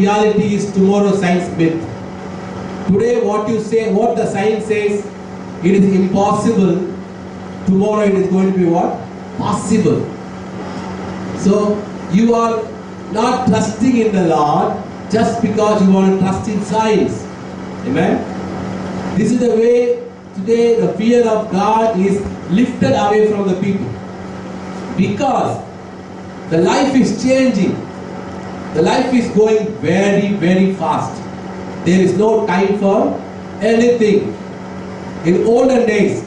reality is tomorrow science myth. Today what you say, what the science says, it is impossible. Tomorrow it is going to be what? Possible. So you are not trusting in the Lord just because you want to trust in science. Amen. This is the way today the fear of God is lifted away from the people. Because the life is changing. The life is going very, very fast. There is no time for anything. In olden days,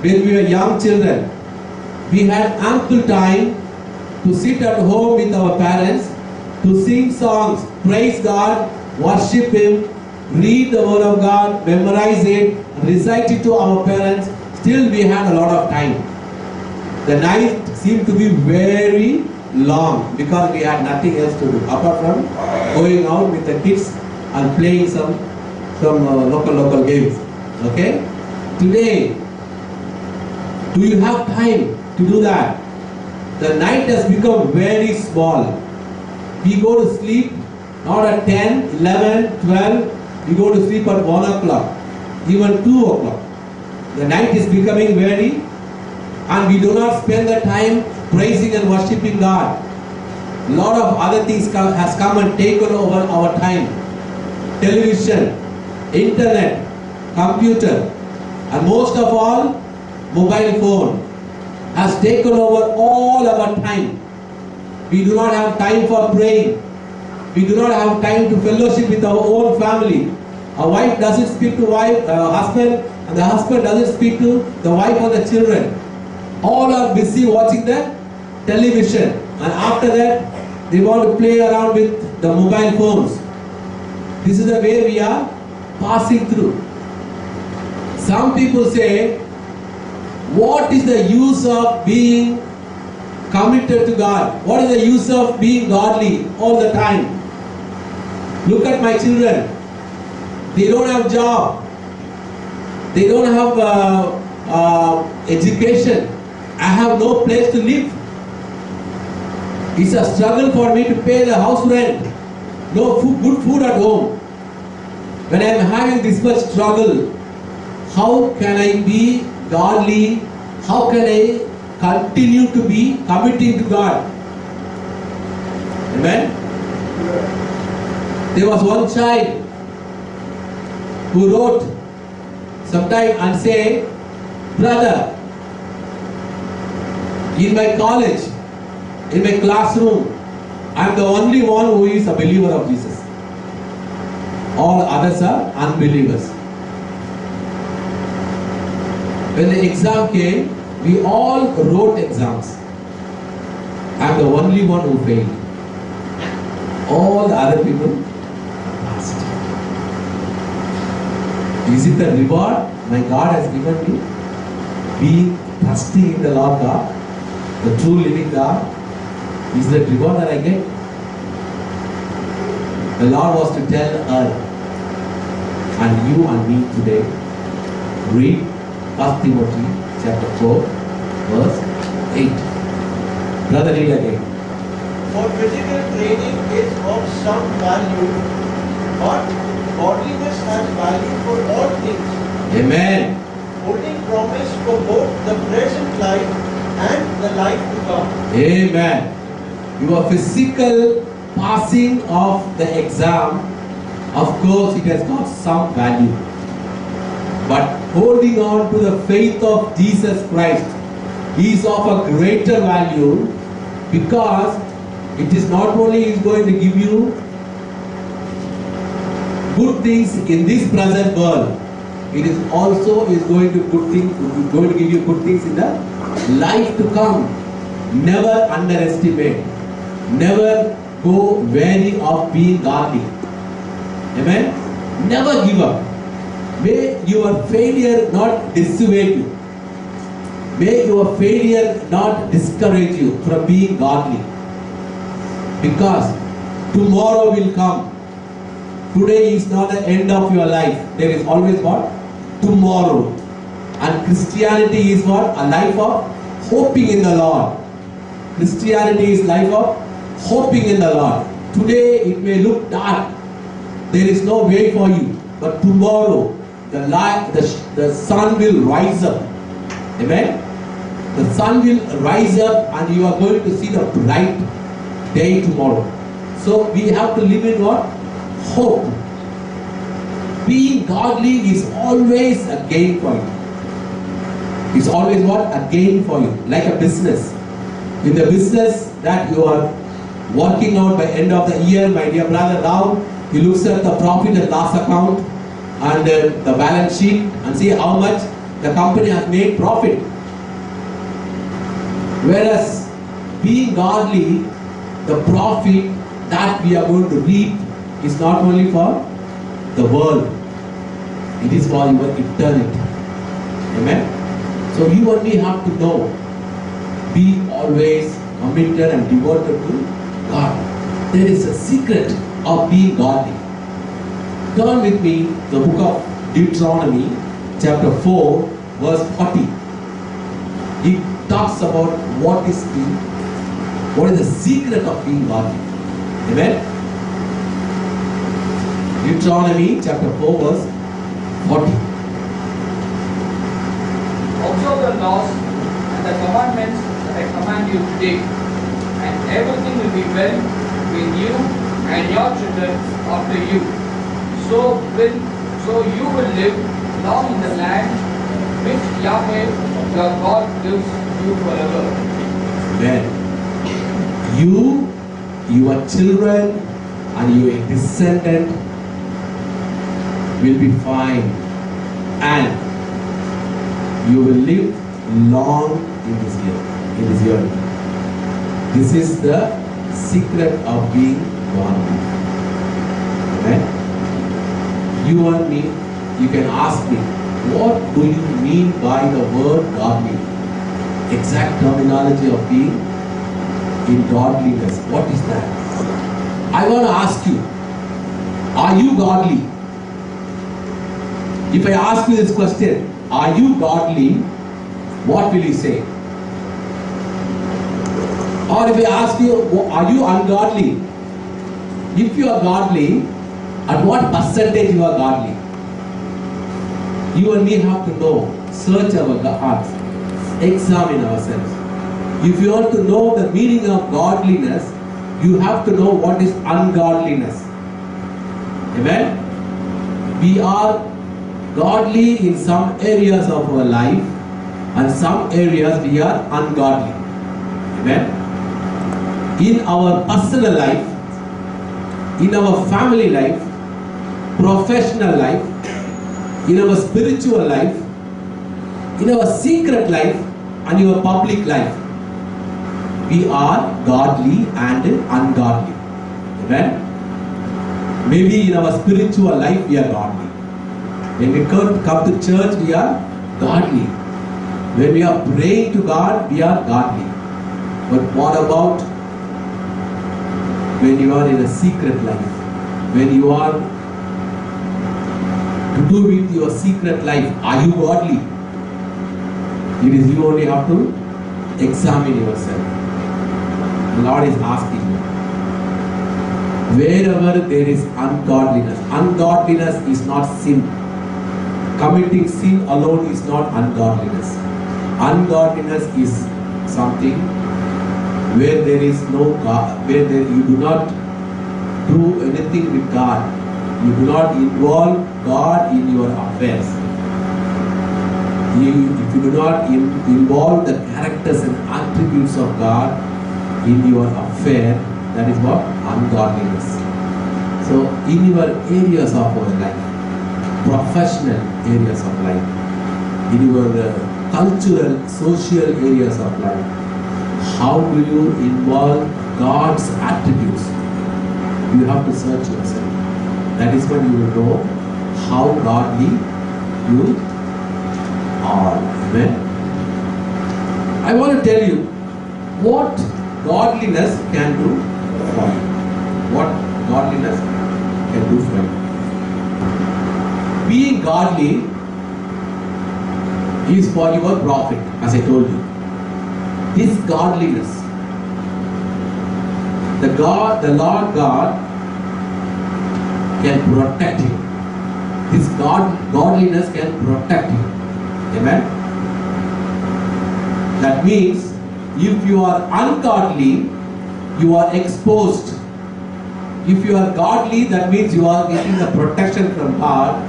when we were young children, we had ample time to sit at home with our parents, to sing songs, praise God, worship Him, read the Word of God, memorize it, recite it to our parents. Still we had a lot of time. The night seemed to be very long because we had nothing else to do apart from going out with the kids and playing some local games. Okay? Today, do you have time to do that? The night has become very small. We go to sleep not at 10, 11, 12. We go to sleep at 1 o'clock, even 2 o'clock. The night is becoming very, and we do not spend the time praising and worshipping God. A lot of other things has come and taken over our time. Television, internet, computer, and most of all, mobile phone has taken over all our time. We do not have time for praying. We do not have time to fellowship with our own family. A wife doesn't speak to husband, and the husband doesn't speak to the wife or the children. All are busy watching the television, and after that they want to play around with the mobile phones. This is the way we are passing through. Some people say, what is the use of being committed to God? What is the use of being godly all the time? Look at my children. They don't have job. They don't have education. I have no place to live. It's a struggle for me to pay the house rent. No food, good food at home. When I am having this much struggle, how can I be godly? How can I continue to be committing to God? Amen? There was one child who wrote sometime and say, brother, in my college, in my classroom, I am the only one who is a believer of Jesus. All others are unbelievers. When the exam came, we all wrote exams. I am the only one who failed. All the other people passed. Is it the reward my God has given me? Being trusting in the Lord God, the true living God, is the reward that I get? The Lord was to tell her and you and me today, read 1 Timothy chapter 4, verse 8. Brother, read again. For physical training is of some value, but godliness has value for all things. Amen. Holding promise for both the present life and the life to come. Amen. Your physical passing of the exam, of course, it has got some value. But holding on to the faith of Jesus Christ is of a greater value, because it is not only is going to give you good things in this present world, it is also is going to give you good things in the life to come. Never underestimate. Never go weary of being godly. Amen. Never give up. May your failure not dissuade you. May your failure not discourage you from being godly. Because tomorrow will come. Today is not the end of your life. There is always what? Tomorrow. And Christianity is what? A life of hoping in the Lord. Christianity is life of hoping in the Lord. Today it may look dark. There is no way for you. But tomorrow the sun will rise up. Amen? The sun will rise up and you are going to see the bright day tomorrow. So we have to live in what? Hope. Being godly is always a gain for you. It's always what? A gain for you. Like a business. In the business that you are working out by end of the year, my dear brother, now he looks at the profit and loss account and the balance sheet and see how much the company has made profit. Whereas being godly, the profit that we are going to reap is not only for the world, it is for your eternity. Amen? So you only have to know, be always committed and devoted to God. There is a secret of being godly. Turn with me the book of Deuteronomy chapter 4 verse 40. It talks about what is the secret of being godly. Amen? Deuteronomy chapter 4 verse 40. Observe the laws and the commandments that I command you today, and everything will be well with you and your children after you. So you will live long in the land which Yahweh your God gives you forever. Amen. You, your children, and your descendant will be fine, and you will live long in this year. This is the secret of being godly. Amen. You and me, you can ask me, what do you mean by the word godly? Exact terminology of being in godliness. What is that? I want to ask you, are you godly? If I ask you this question, are you godly? What will you say? Or if I ask you, are you ungodly? If you are godly, at what percentage you are godly? You and me have to know, search our hearts, examine ourselves. If you want to know the meaning of godliness, you have to know what is ungodliness. Amen? We are godly in some areas of our life, and some areas we are ungodly. Amen? In our personal life, in our family life, professional life, in our spiritual life, in our secret life, and your public life, we are godly and ungodly. Amen? Maybe in our spiritual life we are godly. When we come to church, we are godly. When we are praying to God, we are godly. But what about when you are in a secret life? When you are to do with your secret life, are you godly? It is you only have to examine yourself. The Lord is asking you. Wherever there is ungodliness, ungodliness is not sin. Committing sin alone is not ungodliness. Ungodliness is something where there is no God, where you do not do anything with God. You do not involve God in your affairs. If you do not involve the characters and attributes of God in your affair, that is what? Ungodliness. So in your areas of our life, professional areas of life, in your cultural, social areas of life, how do you involve God's attributes? You have to search yourself. That is when you will know how godly you are. Amen. I want to tell you what godliness can do for you. What godliness can do for you. Being godly is for your profit, as I told you. This godliness The Lord God can protect you. This godliness can protect you. Amen. That means if you are ungodly, you are exposed. If you are godly, that means you are getting the protection from God.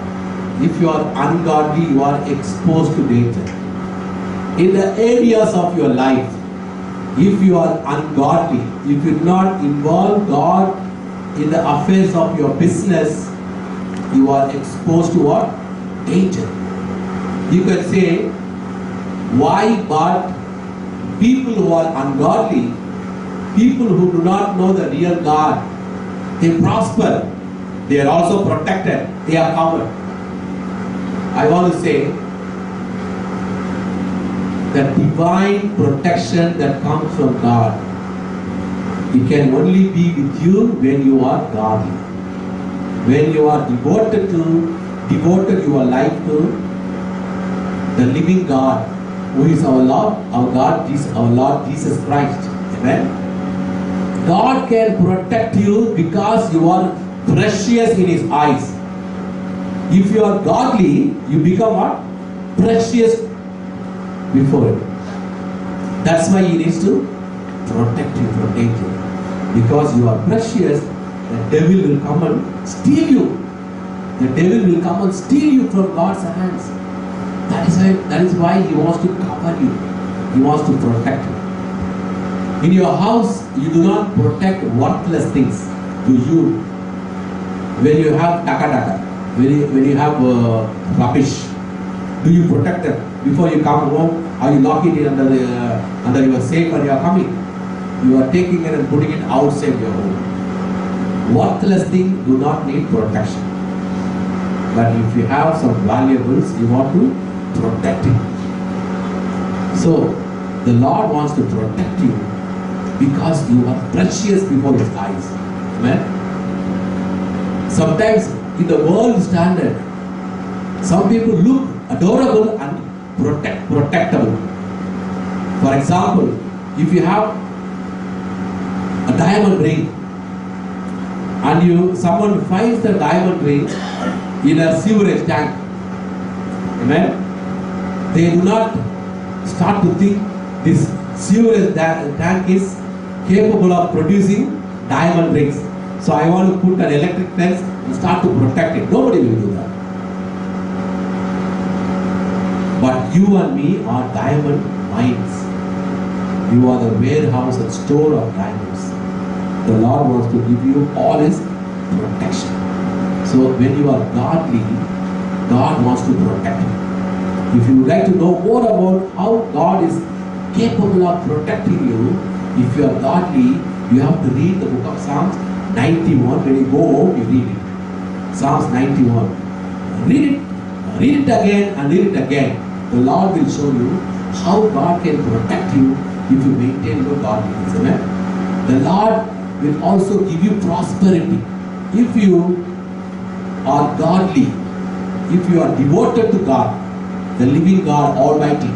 If you are ungodly, you are exposed to danger. In the areas of your life, if you are ungodly, if you do not involve God in the affairs of your business, you are exposed to what? Danger. You can say, why? But people who are ungodly, people who do not know the real God, they prosper. They are also protected. They are covered. I want to say, the divine protection that comes from God, it can only be with you when you are godly. When you are devoted your life to the living God, who is our Lord, our Lord Jesus Christ. Amen. God can protect you because you are precious in His eyes. If you are godly, you become what? Precious before Him. That's why He needs to protect you from danger. Because you are precious, the devil will come and steal you. The devil will come and steal you from God's hands. That is why He wants to cover you. He wants to protect you. In your house, you do not protect worthless things to you. When you have taka, when you have rubbish, do you protect them before you come home, or you lock it in under your safe when you are coming? You are taking it and putting it outside your home. Worthless things do not need protection. But if you have some valuables, you want to protect it. So the Lord wants to protect you because you are precious before His eyes. Amen. Sometimes in the world standard, some people look adorable and protectable. For example, if you have a diamond ring and someone finds the diamond ring in a sewerage tank, amen, they do not start to think this sewerage tank is capable of producing diamond rings. So I want to put an electric fence and start to protect it. Nobody will do that. But you and me are diamond mines. You are the warehouse and store of diamonds. The Lord wants to give you all His protection. So when you are godly, God wants to protect you. If you would like to know more about how God is capable of protecting you, if you are godly, you have to read the book of Psalms 91. When you go home, you read it. Psalms 91. Read it again and read it again. The Lord will show you how God can protect you if you maintain your godliness. Amen. The Lord will also give you prosperity. If you are godly, if you are devoted to God, the living God Almighty,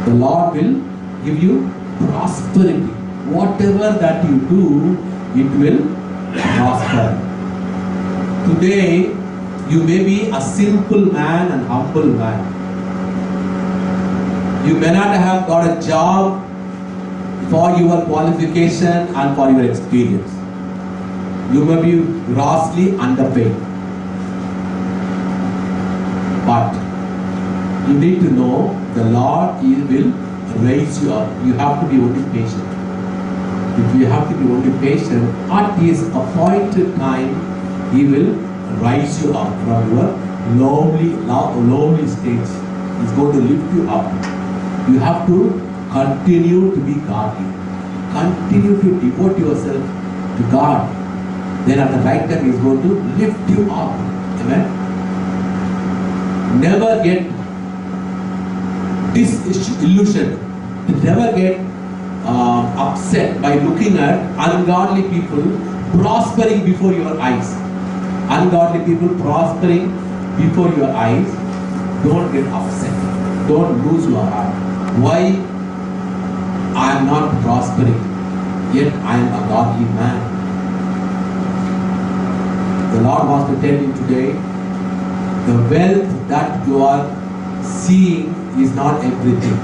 the Lord will give you prosperity. Whatever that you do, it will prosper. Today, you may be a simple man and humble man. You may not have got a job for your qualification and for your experience. You may be grossly underpaid. But you need to know the Lord will raise you up. You have to be only patient. If you have to be only patient, at His appointed time, He will rise you up from your lowly stage. He's going to lift you up. You have to continue to be godly. Continue to devote yourself to God. Then at the right time, He's going to lift you up. Amen. Never get disillusioned. Never get upset by looking at ungodly people prospering before your eyes. Ungodly people prospering before your eyes. Don't get upset. Don't lose your heart. Why I am not prospering? yet I am a godly man. The Lord wants to tell you today, the wealth that you are seeing is not everything.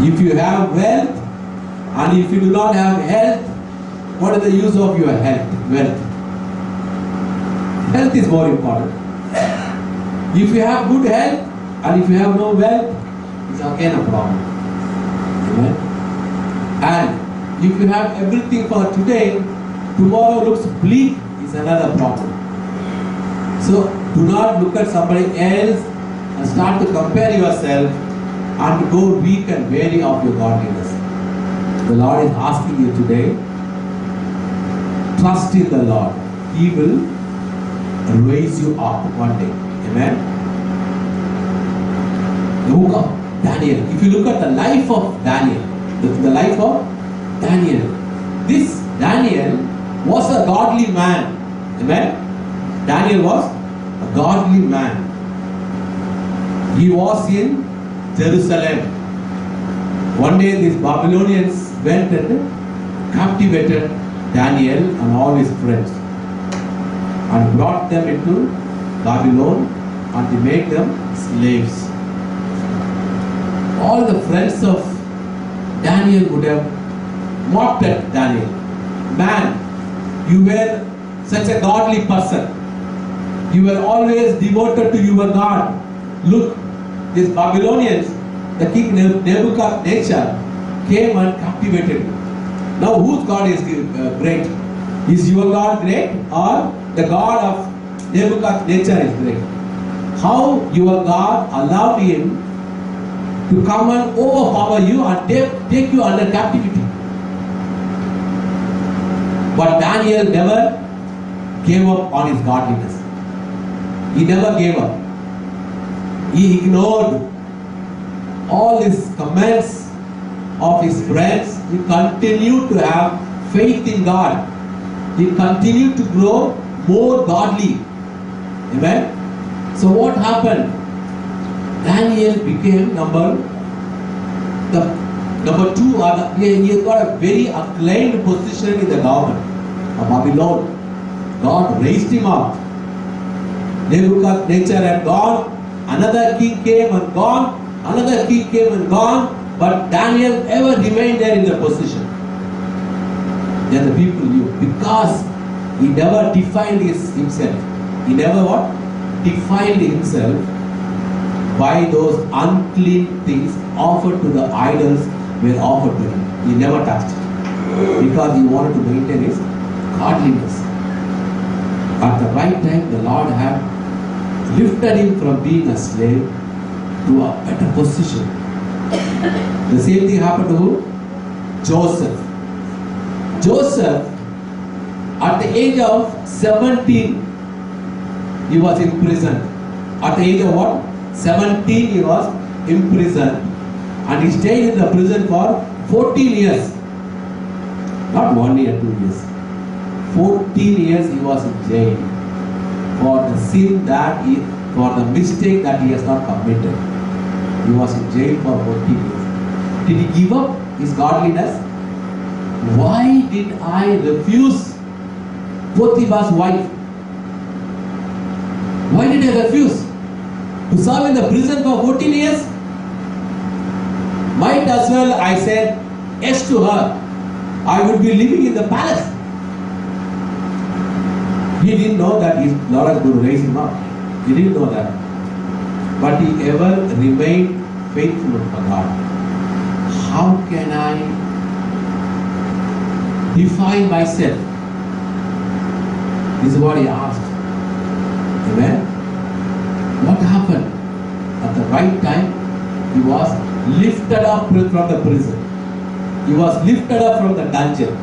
If you have wealth and if you do not have health, what is the use of your wealth? Health is more important. If you have good health and if you have no wealth, it's again a problem. Amen. And if you have everything for today, tomorrow looks bleak, is another problem. So do not look at somebody else and start to compare yourself and go weak and weary of your godliness. The Lord is asking you today, trust in the Lord. He will raise you up one day. Amen. The book of Daniel. If you look at the life of Daniel, the life of Daniel, this Daniel was a godly man. Amen. Daniel was a godly man. He was in Jerusalem. One day these Babylonians went and captivated Daniel and all his friends and brought them into Babylon and they made them slaves. All the friends of Daniel would have mocked at Daniel. Man, you were such a godly person. You were always devoted to your God. Look, these Babylonians, the king Nebuchadnezzar came and captivated you. Now whose God is great? Is your God great or the God of Nebuchadnezzar is great? How your God allowed him to come and overpower you and take you under captivity. But Daniel never gave up on his godliness. He never gave up. He ignored all his comments of his friends. He continued to have faith in God. He continued to grow more godly. Amen. So what happened? Daniel became number two. He got a very acclaimed position in the government of Babylon. God raised him up. Nebuchadnezzar had gone. Another king came and gone. Another king came and gone. But Daniel ever remained there in the position. Then the people knew, because he never defiled himself. He never what? Defiled himself by those unclean things offered to the idols were offered to him. He never touched it because he wanted to maintain his godliness. At the right time, the Lord had lifted him from being a slave to a better position. The same thing happened to who? Joseph. Joseph, at the age of 17, he was in prison. At the age of what? 17, he was in prison. And he stayed in the prison for 14 years. Not 1 year, 2 years. 14 years he was in jail for the sin that for the mistake that he has not committed. He was in jail for 14 years. Did he give up his godliness? Why did I refuse Potiphar's wife? Why did I refuse to serve in the prison for 14 years? Might as well I said yes to her. I would be living in the palace. He didn't know that his Lord was going to raise him up. He didn't know that. But he ever remained faithful to God. How can I define myself? This is what he asked. Amen. What happened? At the right time, he was lifted up from the prison. He was lifted up from the dungeon.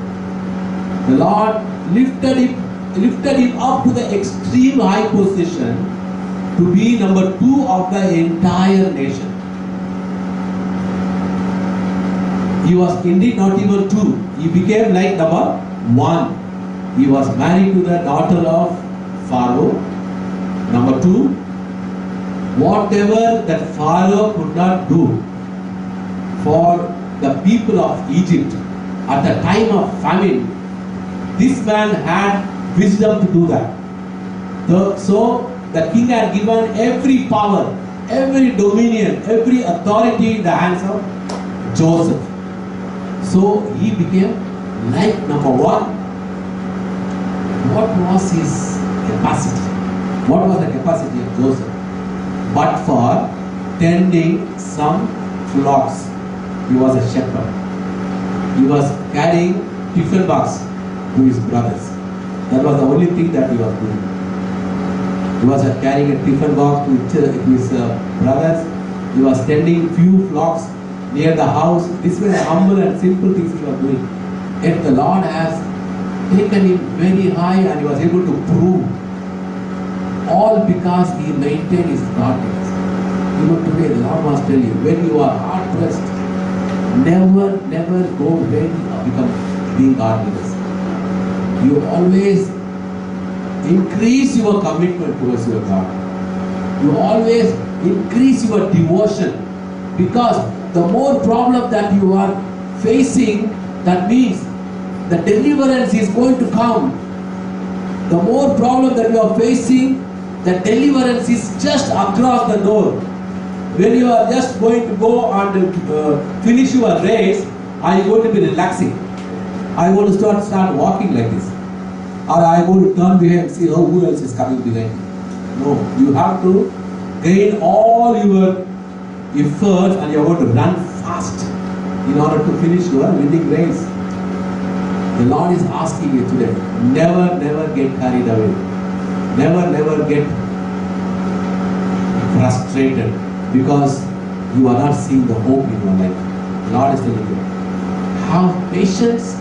The Lord lifted him up to the extreme high position to be number 2 of the entire nation. He was indeed not even 2. He became like number 1. He was married to the daughter of Pharaoh. Number 2, whatever that Pharaoh could not do for the people of Egypt, at the time of famine, this man had wisdom to do that. So the king had given every power, every dominion, every authority in the hands of Joseph. So he became like number one. What was his capacity? What was the capacity of Joseph? But for tending some flocks. He was a shepherd. He was carrying tiffin box to his brothers. That was the only thing that he was doing. He was carrying a tiffin box to his brothers. He was tending few flocks near the house. This was humble and simple things he was doing. Yet the Lord has taken him very high and he was able to prove. All because he maintained his godliness. Even today the Lord must tell you, when you are hard pressed, never go where you become being godliness. You always increase your commitment towards your God. You always increase your devotion, because the more problem that you are facing, that means the deliverance is going to come. The more problem that you are facing, the deliverance is just across the door. When you are just going to go and finish your race, are you going to be relaxing? Are you going to start walking like this? Or are you going to turn behind and see who else is coming behind you? No, you have to gain all your efforts and you are going to run fast in order to finish your winning race. The Lord is asking you today, never get carried away. Never get frustrated because you are not seeing the hope in your life. The Lord is telling you, have patience,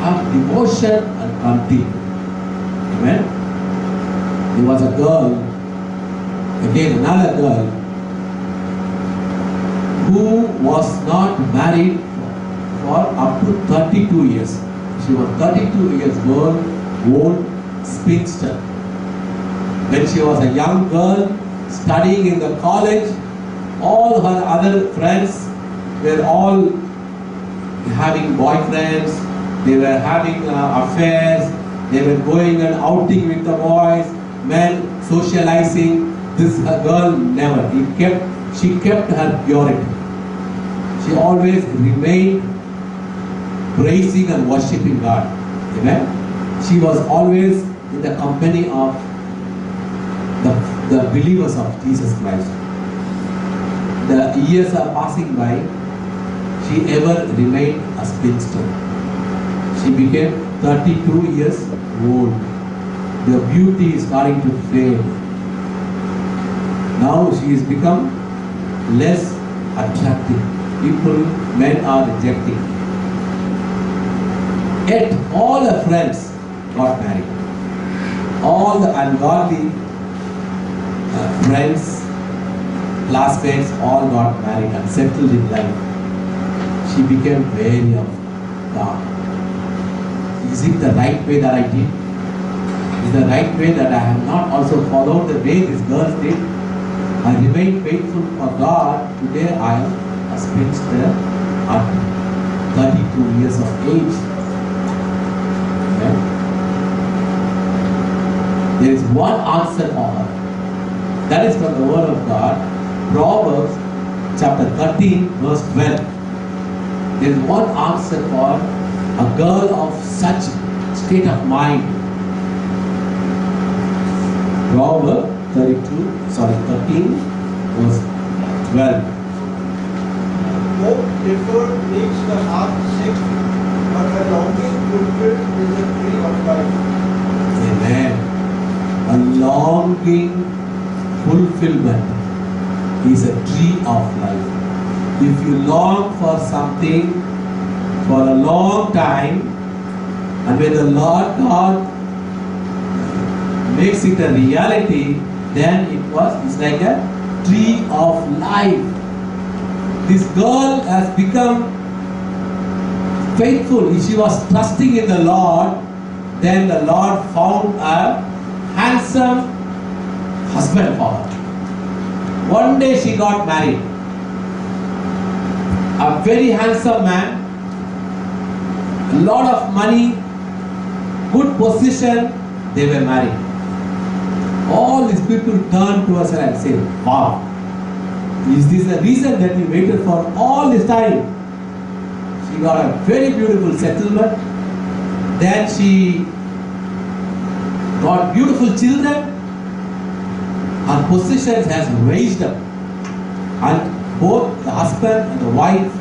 have devotion and continue. Amen. There was a girl, again another girl, who was not married for up to 32 years. She was 32 years old, spinster. When she was a young girl, studying in the college, all her other friends were all having boyfriends, they were having affairs, they were going and outing with the boys, men socializing. This girl never. She kept her purity. She always remained praising and worshipping God. Amen. She was always in the company of the believers of Jesus Christ. The years are passing by. She ever remained a spinster. She became 32 years old. The beauty is starting to fade. Now she has become less attractive. Men are rejecting. Yet all her friends got married. All the ungodly friends, classmates, all got married and settled in life. She became wary of God. Is it the right way that I did? Is the right way that I have not also followed the way these girls did? I remained faithful for God. Today I am a spinster at 32 years of age. Amen. There is one answer for her. That is from the word of God. Proverbs chapter 13 verse 12. There is one answer for a girl of such state of mind. Proverbs 13 verse 12. Hope deferred makes the heart sick, but a longing fulfilled is the tree of life. Amen. A longing fulfillment is a tree of life. If you long for something for a long time, and when the Lord God makes it a reality, then it's like a tree of life. This girl has become faithful. If she was trusting in the Lord, then the Lord found a handsome husband for her. One day she got married. A very handsome man. a lot of money, good position, they were married. All these people turned to us and said, wow, is this the reason that we waited for all this time? She got a very beautiful settlement. Then she got beautiful children. Her positions has raised up. And both the husband and the wife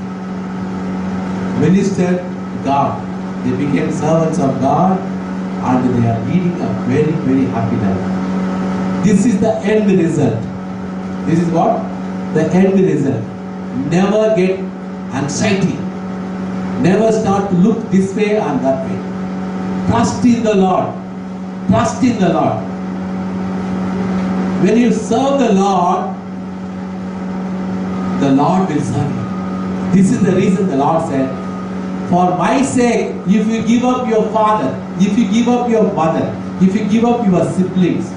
ministered God. They became servants of God and they are leading a very, very happy life. This is the end result. This is what? The end result. Never get anxiety. Never start to look this way and that way. Trust in the Lord. Trust in the Lord. When you serve the Lord will serve you. This is the reason the Lord said, for my sake, if you give up your father, if you give up your mother, if you give up your siblings,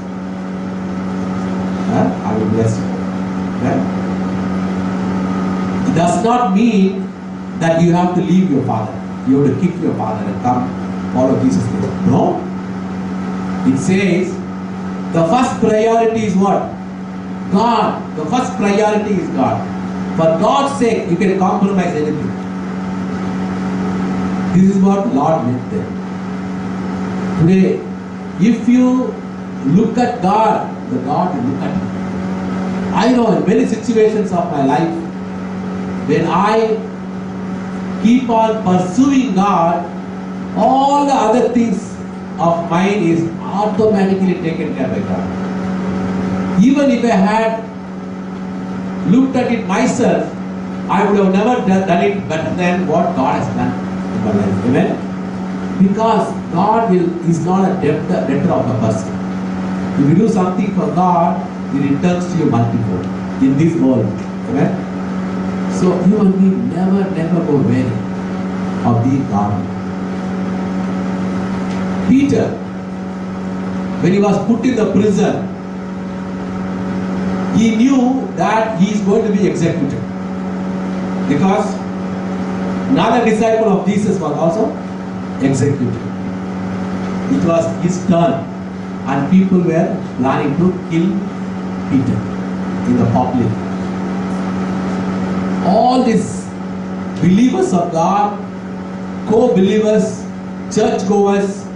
I will bless you. It does not mean that you have to leave your father. You have to kick your father and come follow Jesus Christ. No. It says the first priority is what? God. The first priority is God. For God's sake, you can compromise anything. This is what Lord meant there. Today, if you look at God, the God will look at you. I know in many situations of my life, when I keep on pursuing God, all the other things of mine is automatically taken care by God. Even if I had looked at it myself, I would have never done it better than what God has done in my life. Amen? Because God is not a debtor of a person. If you do something for God, He returns to you multiple in this world. Amen? So you and me never go weary of being God. Peter, when he was put in the prison, he knew that he is going to be executed. Because another disciple of Jesus was also executed. It was his turn, and people were planning to kill Peter in the public. All these believers of God, co-believers, church-goers,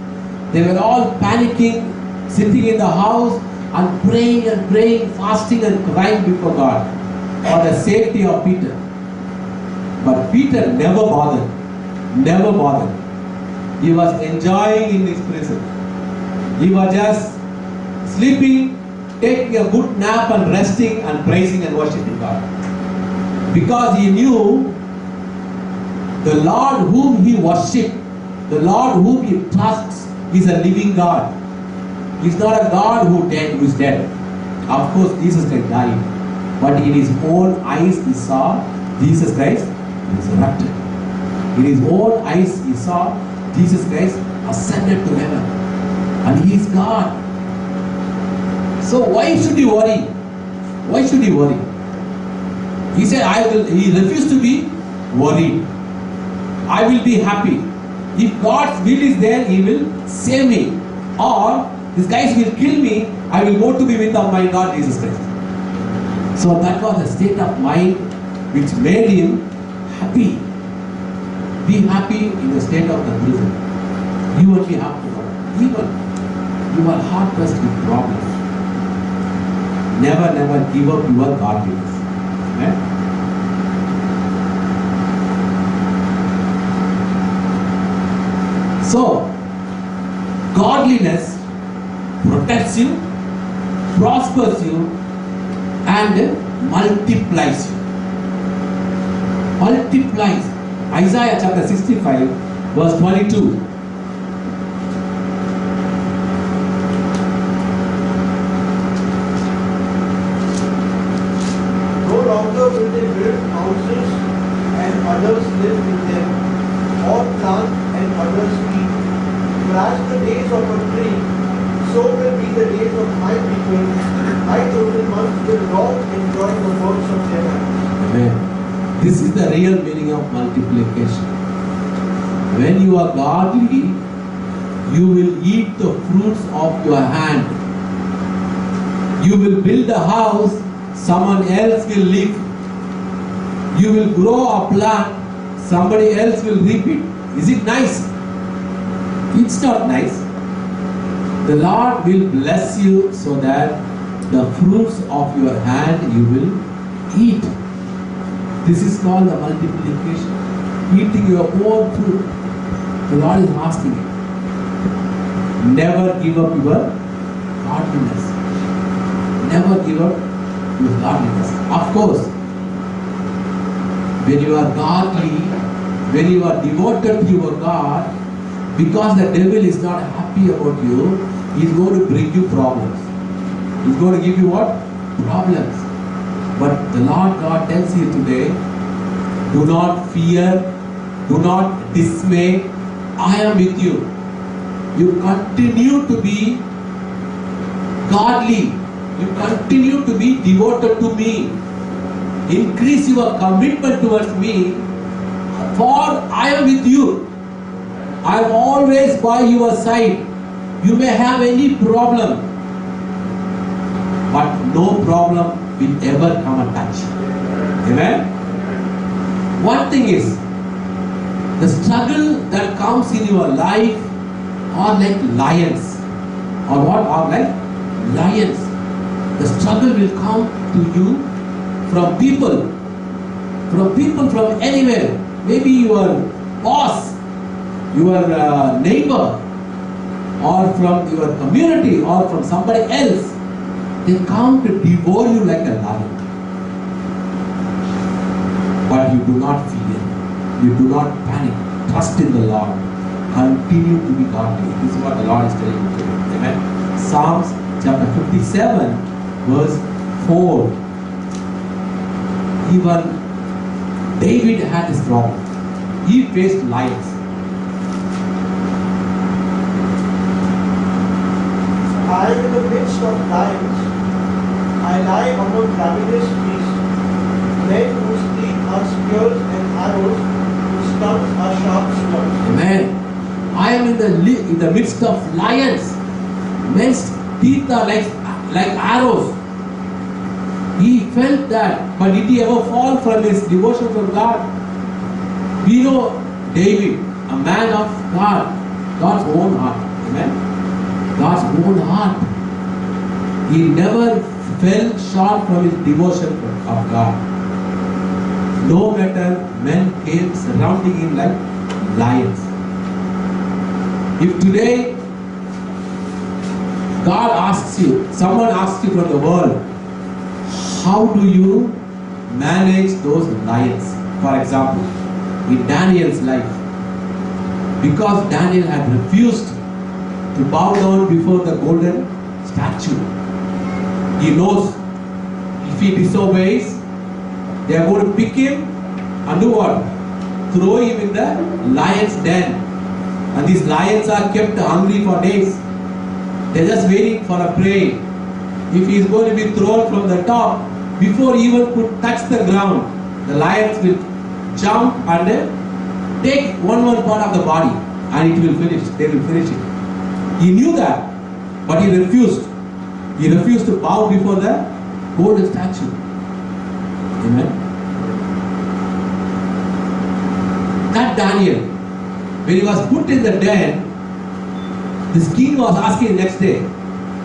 they were all panicking, sitting in the house and praying, fasting and crying before God for the safety of Peter. But Peter never bothered. He was enjoying in his prison. He was just sleeping, taking a good nap and resting and praising and worshiping God. Because he knew the Lord whom he worshipped, the Lord whom he trusts, is a living God. He's not a God who is dead. Of course, Jesus Christ died. But in his own eyes, he saw Jesus Christ resurrected. In his own eyes, he saw Jesus Christ ascended to heaven. And he is God. So why should he worry? Why should he worry? He said, he refused to be worried. I will be happy. If God's will is there, He will save me. Or these guys will kill me, I will go to be with my God Jesus Christ. So that was the state of mind which made him happy. Be happy in the state of the prison. You and me have to work. Even you are hard pressed with problems. Never give up your godliness. Right? So, godliness protects you, prospers you, and multiplies you. Multiplies. Isaiah chapter 65, verse 22. No longer will they build houses and others live in them, or plant and others eat. For as the days of a tree, so will be the days of my people. My chosen ones will long enjoy the works of their hands. Amen. This is the real meaning of multiplication. When you are godly, you will eat the fruits of your hand. You will build a house, someone else will live. You will grow a plant, somebody else will reap it. Is it nice? It's not nice. The Lord will bless you so that the fruits of your hand you will eat. This is called the multiplication. Eating your own fruit. The Lord is asking you. Never give up your godliness. Never give up your godliness. Of course, when you are godly, when you are devoted to your God, because the devil is not happy about you, he is going to bring you problems. He is going to give you what? Problems. But the Lord God tells you today, do not fear, do not dismay, I am with you. You continue to be godly. You continue to be devoted to me. Increase your commitment towards me, for I am with you. I am always by your side. You may have any problem, but no problem will ever come and touch. Amen? One thing is, the struggle that comes in your life are like lions. Or what are like lions? The struggle will come to you from people from anywhere. Maybe your boss, your neighbor, or from your community, or from somebody else. They come to devour you like a lion. But you do not fear. You do not panic. Trust in the Lord. Continue to be godly. This is what the Lord is telling you today. Amen. Psalms chapter 57, verse 4. Even David had this problem. He faced lions. I am in the midst of lions. I lie among ravenous beasts, men whose teeth are spears and arrows, whose tongues are sharp swords. Amen. I am in the midst of lions. Men's teeth are like arrows. He felt that, but did he ever fall from his devotion from God? We know David, a man of God, God's own heart. Amen. God's own heart. He never fell short from his devotion of God. No matter men came surrounding him like lions. If today God asks you, someone asks you from the world, how do you manage those lions? For example, in Daniel's life, because Daniel had refused to bow down before the golden statue, he knows if he disobeys, they are going to pick him and do what? Throw him in the lion's den. And these lions are kept hungry for days. They are just waiting for a prey. If he is going to be thrown from the top, before he even could touch the ground, the lions will jump and take one part of the body, and it will finish. They will finish it. He knew that, but he refused. He refused to bow before the golden statue. Amen. That Daniel, when he was put in the den, this king was asking the next day,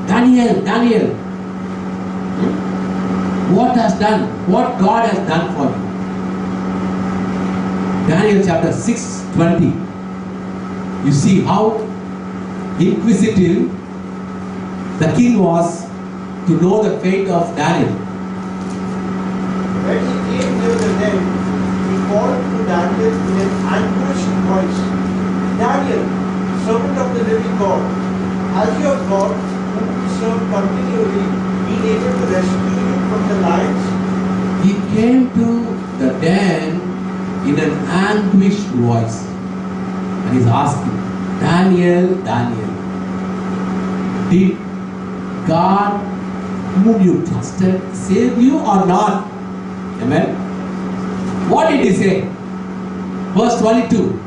Daniel, what God has done for you? Daniel chapter 6:20. You see how inquisitive the king was to know the fate of Daniel. When he came near the den, he called to Daniel in an anguished voice, Daniel, servant of the living God, has your God, whom you serve continually, been able to rescue you from the lions? He came to the den in an anguished voice and he's asking, Daniel, did God whom you trusted save you or not? Amen. What did he say? Verse 22.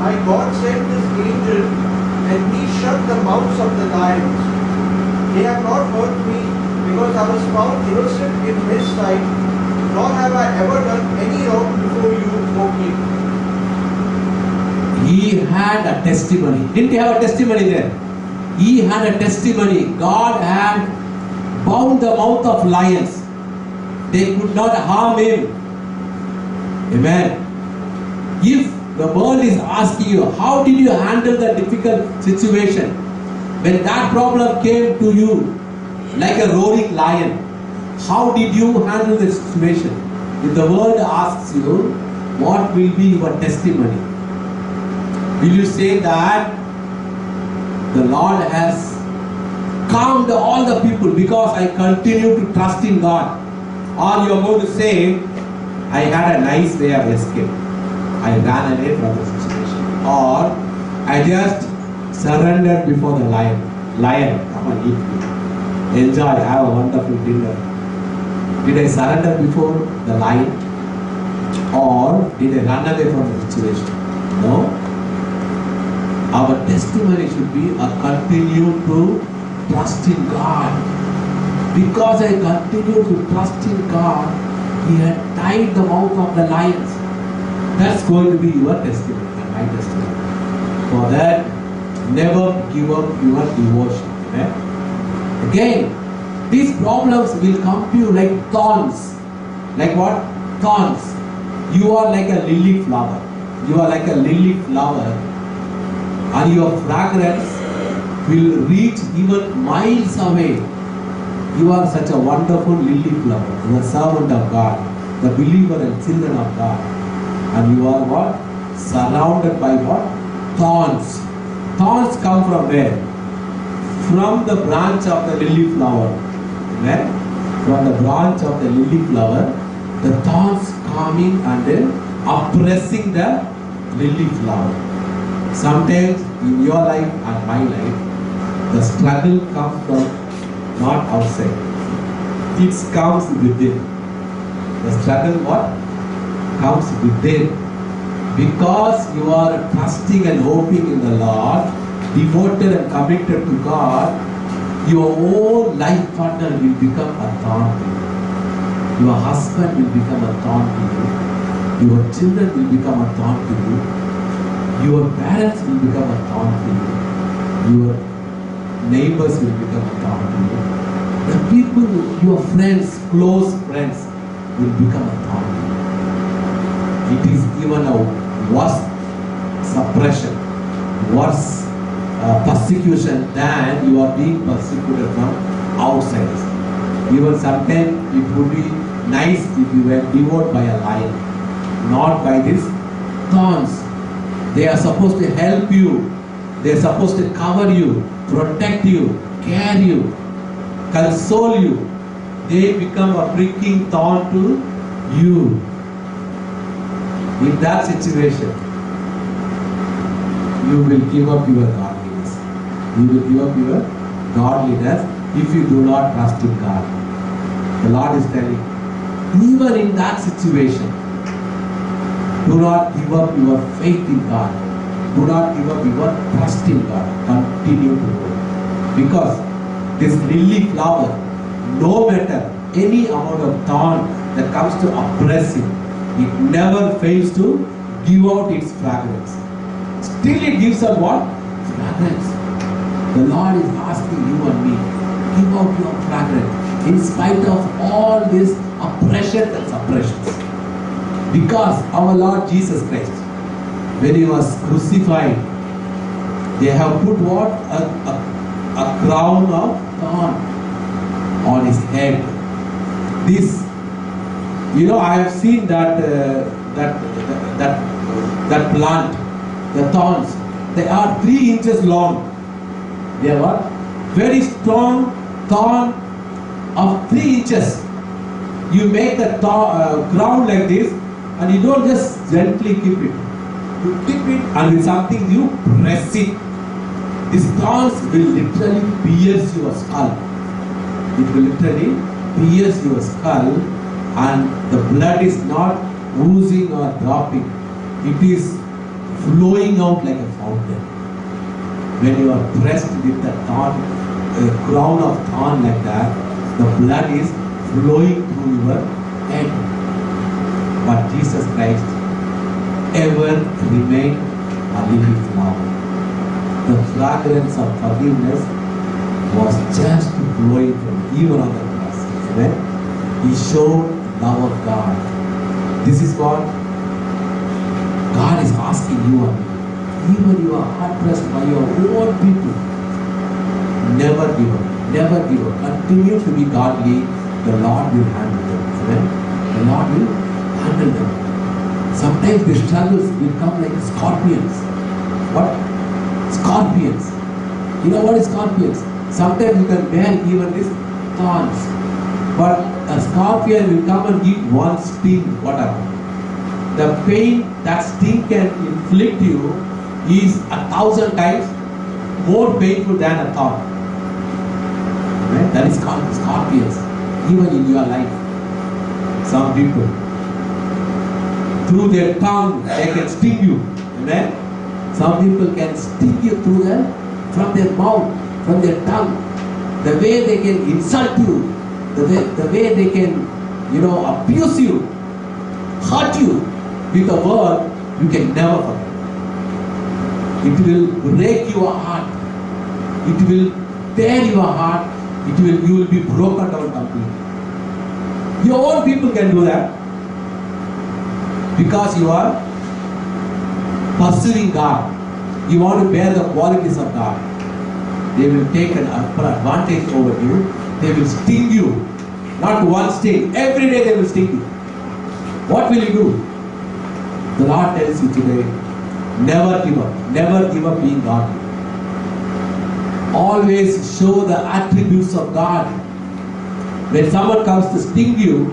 My God sent His angel, and He shut the mouths of the lions. They have not hurt me, because I was found innocent in His sight, nor have I ever done any wrong before you, O King. He had a testimony. Didn't he have a testimony there? He had a testimony. God had bound the mouth of lions. They could not harm him. Amen. If the world is asking you, how did you handle the difficult situation? When that problem came to you like a roaring lion, how did you handle the situation? If the world asks you, what will be your testimony? Will you say that the Lord has calmed all the people because I continue to trust in God? Or you are going to say, I had a nice way of escape. I ran away from the situation. Or I just surrendered before the lion. Lion, come and eat me. Enjoy, have a wonderful dinner. Did I surrender before the lion? Or did I run away from the situation? No. Our testimony should be a continue to trust in God. Because I continue to trust in God, He had tied the mouth of the lions. That's going to be your testimony and my testimony. For that, never give up your devotion. Okay? Again, these problems will come to you like thorns. Like what? Thorns. You are like a lily flower. You are like a lily flower. And your fragrance will reach even miles away. You are such a wonderful lily flower. You are a servant of God, the believer and children of God. And you are what? Surrounded by what? Thorns. Thorns come from where? From the branch of the lily flower. Right? From the branch of the lily flower, the thorns coming and then oppressing the lily flower. Sometimes in your life and my life, the struggle comes from not outside. It comes within. The struggle what? Comes within. Because you are trusting and hoping in the Lord, devoted and committed to God, your own life partner will become a thorn to you. Your husband will become a thorn to you. Your children will become a thorn to you. Your parents will become a thorn to you. Your neighbors will become a thorn to you. The people, your friends, close friends, will become a thorn to you. It is even a worse suppression, worse persecution than you are being persecuted from outsiders. Even sometimes it would be nice if you were devoured by a lion, not by these thorns. They are supposed to help you. They are supposed to cover you, protect you, care you, console you. They become a pricking thorn to you. In that situation, you will give up your godliness. You will give up your godliness if you do not trust in God. The Lord is telling, even in that situation, do not give up your faith in God. Do not give up your trust in God. Continue to grow. Because this lily flower, no matter any amount of thorn that comes to oppress it, it never fails to give out its fragrance. Still it gives us what? Fragrance. The Lord is asking you and me, give out your fragrance in spite of all these oppressions and suppressions. Because our Lord Jesus Christ, when He was crucified, they have put what? A crown of thorn on His head. This, I have seen that plant, the thorns. They are 3 inches long. They are what? Very strong thorn of 3 inches. You make a crown like this, and you don't just gently keep it. You keep it, and with something you press it. These thorns will literally pierce your skull. It will literally pierce your skull, and the blood is not oozing or dropping. It is flowing out like a fountain. When you are pressed with the thorn, a crown of thorn like that, the blood is flowing through your head. But Jesus Christ ever remained a lily flower. The fragrance of forgiveness was just flowing from even on the cross. Amen. He showed love of God. This is what God is asking you and me. Even you are hard pressed by your own people. Never give up. Never give up. Continue to be godly. The Lord will handle them. Amen. The Lord will handle them. Sometimes the struggles will come like scorpions. What? Scorpions. You know what is scorpions? Sometimes you can bear even these thorns. But a scorpion will come and give one sting. What happens? The pain that sting can inflict you is 1,000 times more painful than a thorn. Right? That is called scorpions. Even in your life. Some people, through their tongue, they can sting you. Amen? Some people can sting you from their mouth, from their tongue. The way they can insult you, the way they can, abuse you, hurt you with a word, you can never forget. It will break your heart. It will tear your heart. You will be broken down completely. Your own people can do that because you are pursuing God. You want to bear the qualities of God. They will take an advantage over you. They will sting you. Not one sting. Every day they will sting you. What will you do? The Lord tells you today, never give up. Never give up being godly. Always show the attributes of God. When someone comes to sting you,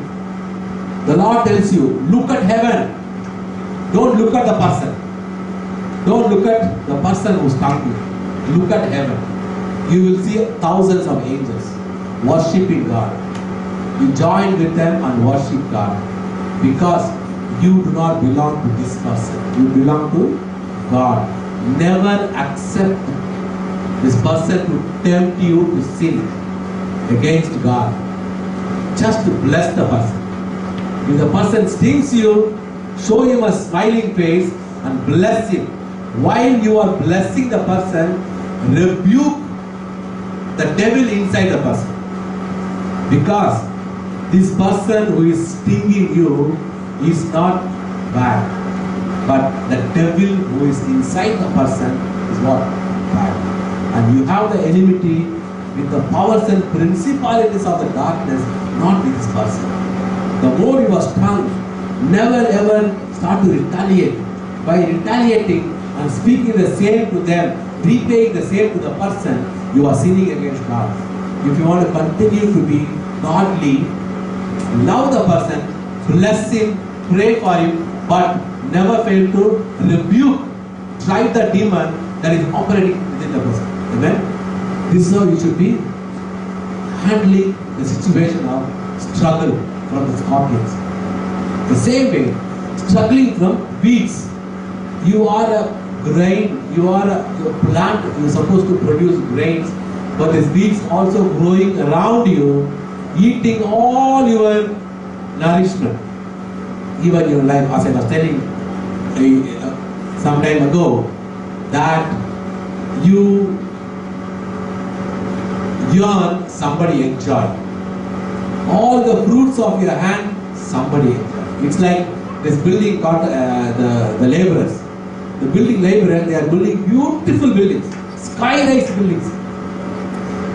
the Lord tells you, look at heaven. Don't look at the person. Don't look at the person who stung you. Look at heaven. You will see thousands of angels worshipping God. You join with them and worship God because you do not belong to this person. You belong to God. Never accept this person to tempt you to sin against God. Just to bless the person. If the person stings you, show him a smiling face and bless him. While you are blessing the person, rebuke the devil inside the person. Because this person who is stinging you is not bad. But the devil who is inside the person is what? Bad. And you have the enmity with the powers and principalities of the darkness, not with this person. The more you are strong, never ever start to retaliate. By retaliating and speaking the same to them, repaying the same to the person, you are sinning against God. If you want to continue to be godly, love the person, bless him, pray for him, but never fail to rebuke, drive the demon that is operating within the person. Amen? This is how you should be handling the situation of struggle from the scorpions. The same way, struggling from weeds. You are a grain, you are a plant, you are supposed to produce grains, but these weeds also growing around you, eating all your nourishment. Even your life, as I was telling some time ago, that you yearn, somebody enjoy. All the fruits of your hand, somebody enjoy. It's like this building called the laborers. The building laborers, they are building beautiful buildings, sky-rise buildings.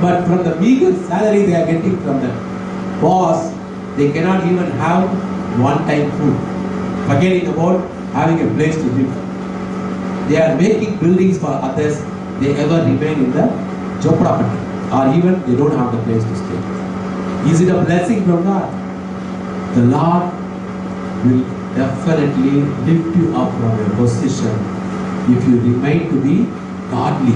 But from the meager salary they are getting from the boss, they cannot even have one-time food. Forgetting about having a place to live. They are making buildings for others. They ever remain in the Chopra, or even they don't have the place to stay. Is it a blessing from God? The Lord will definitely lift you up from your position if you remain to be godly,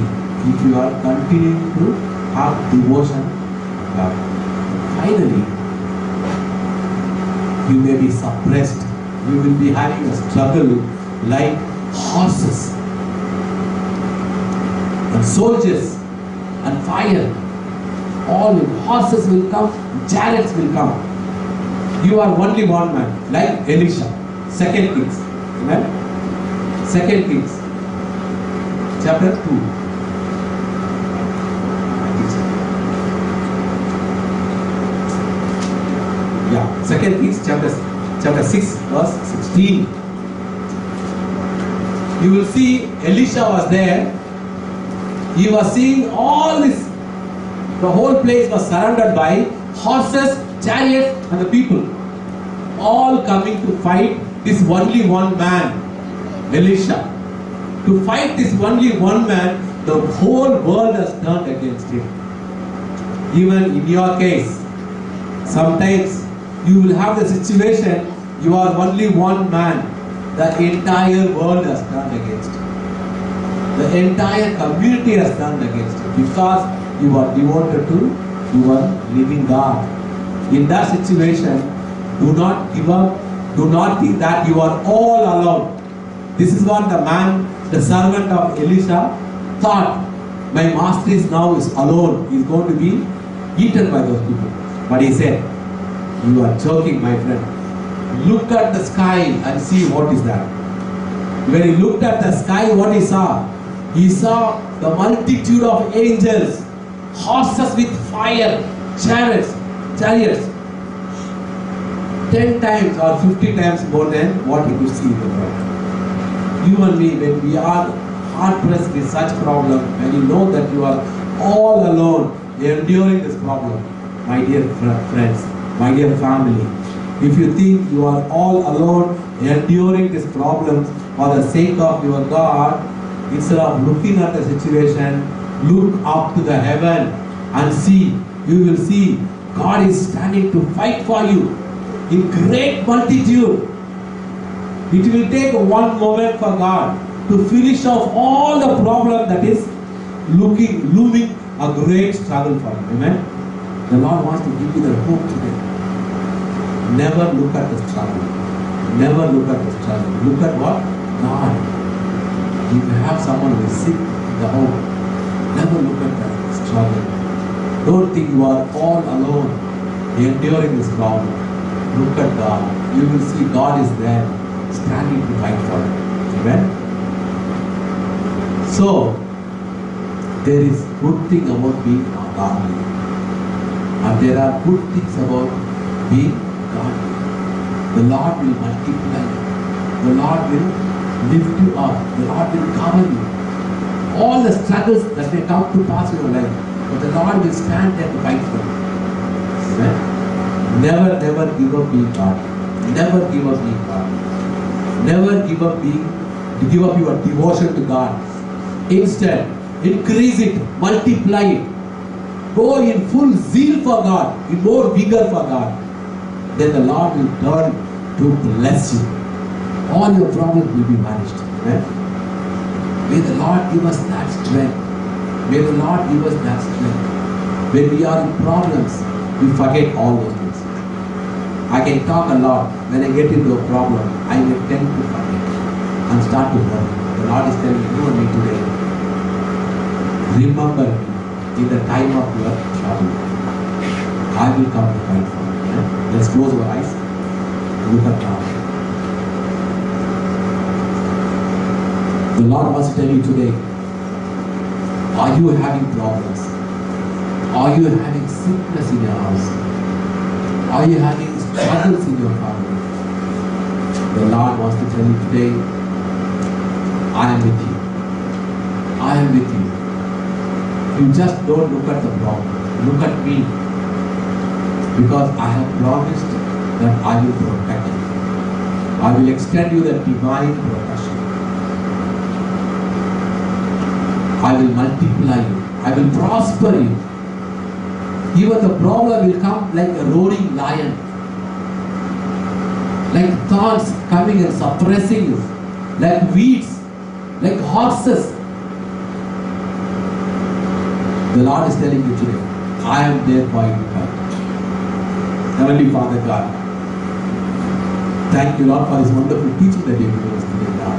if you are continuing to have devotion to God. Finally, you may be suppressed. You will be having a struggle like horses and soldiers and fire. All horses will come, chariots will come. You are only one man, like Elisha. 2 Kings. Amen. 2 Kings. Chapter 2. Yeah, 2 Kings chapter 6 verse 16. You will see Elisha was there. He was seeing all this. The whole place was surrounded by horses, chariots and the people. All coming to fight this only one man, Elisha. To fight this only one man, the whole world has turned against him. Even in your case, sometimes you will have the situation, you are only one man, the entire world has turned against you. The entire community has turned against you because you are devoted to your living God. In that situation, do not give up. Do not think that you are all alone. This is what the man, the servant of Elisha, thought. My master is now alone. He is going to be eaten by those people. But he said, you are joking, my friend. Look at the sky and see what is that. When he looked at the sky, what he saw? He saw the multitude of angels, horses with fire, chariots. 10 times or 50 times more than what he could see in the world. You and me, when we are hard pressed with such problem, when you know that you are all alone enduring this problem, my dear friends, my dear family, if you think you are all alone enduring these problems for the sake of your God, instead of looking at the situation, look up to the heaven and see. You will see God is standing to fight for you in great multitude. It will take one moment for God to finish off all the problem that is looming a great struggle for you. Amen. The Lord wants to give you the hope today. Never look at the struggle. Never look at the struggle. Look at what? God. If you have someone who is sick, the hope. Never look at the struggle. Don't think you are all alone enduring this problem. Look at God. You will see God is there, standing to fight for you. Amen. So, there is good thing about being godly. And there are good things about being godly. The Lord will multiply you. The Lord will lift you up. The Lord will cover you. All the struggles that may come to pass in your life, but the Lord will stand there to fight for you. Amen. Never give up being God. Never give up being God. Never give up your devotion to God. Instead, increase it, multiply it. Go in full zeal for God, in more vigor for God. Then the Lord will turn to bless you. All your problems will be vanished. Amen. May the Lord give us that strength. May the Lord give us that strength. When we are in problems, we forget all those things. I can talk a lot. When I get into a problem, I will tend to forget and start to worry. The Lord is telling you and me today, remember me in the time of your trouble. I will come to fight for you. Yeah? Let's close our eyes. Look at God. The Lord wants to tell you today, are you having problems? Are you having sickness in your house? Are you having struggles in your family? The Lord wants to tell you today, I am with you. I am with you. You just don't look at the problem. Look at me. Because I have promised that I will protect you. I will extend you that divine protection. I will multiply you. I will prosper you. Even the problem will come like a roaring lion. Like thorns coming and suppressing you. Like weeds. Like horses. The Lord is telling you today, I am there for you to fight. Heavenly Father God, thank you Lord for this wonderful teaching that you have given us today, God.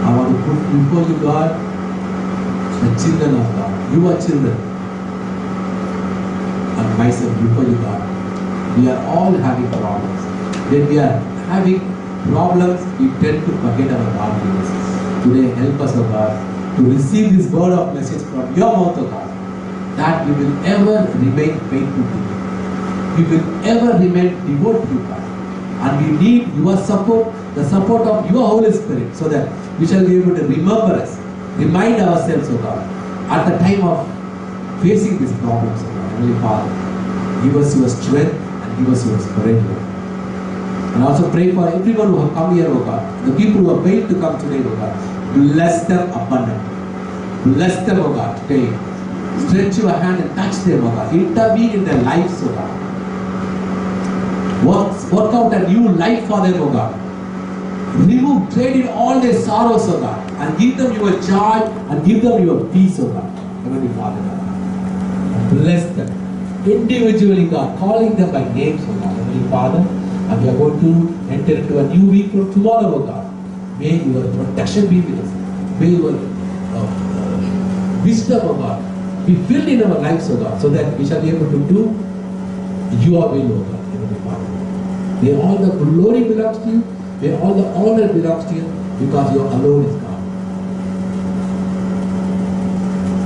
I want to put before you, God, the children of God, your children, and myself before you, God. We are all having problems. When we are having problems, we tend to forget our godliness. Today, help us, O God, to receive this word of message from your mouth, O God, that we will ever remain faithful to you. We will ever remain devoted to you, God. And we need your support, the support of your Holy Spirit, so that we shall be able to remember us, remind ourselves, O God, at the time of facing these problems, O God. Heavenly Father, give us your strength and give us your spirit, Lord. And also pray for everyone who have come here, O God, the people who have failed to come today, O God. Bless them abundantly. Bless them, O God, today. Stretch your hand and touch them, O God. Intervene in their lives, O God. Work out a new life for them, O God. Trade in all their sorrows, O God, and give them your joy and give them your peace, O God. Heavenly Father, God. Bless them individually, God, calling them by names, O God. Heavenly Father, and we are going to enter into a new week from tomorrow, O God. May your protection be with us. May your wisdom, O God, be filled in our lives, O God, so that we shall be able to do your will, O God. May all the glory belongs to you. May all the honor belongs to you, because you alone is God.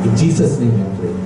In Jesus' name I pray.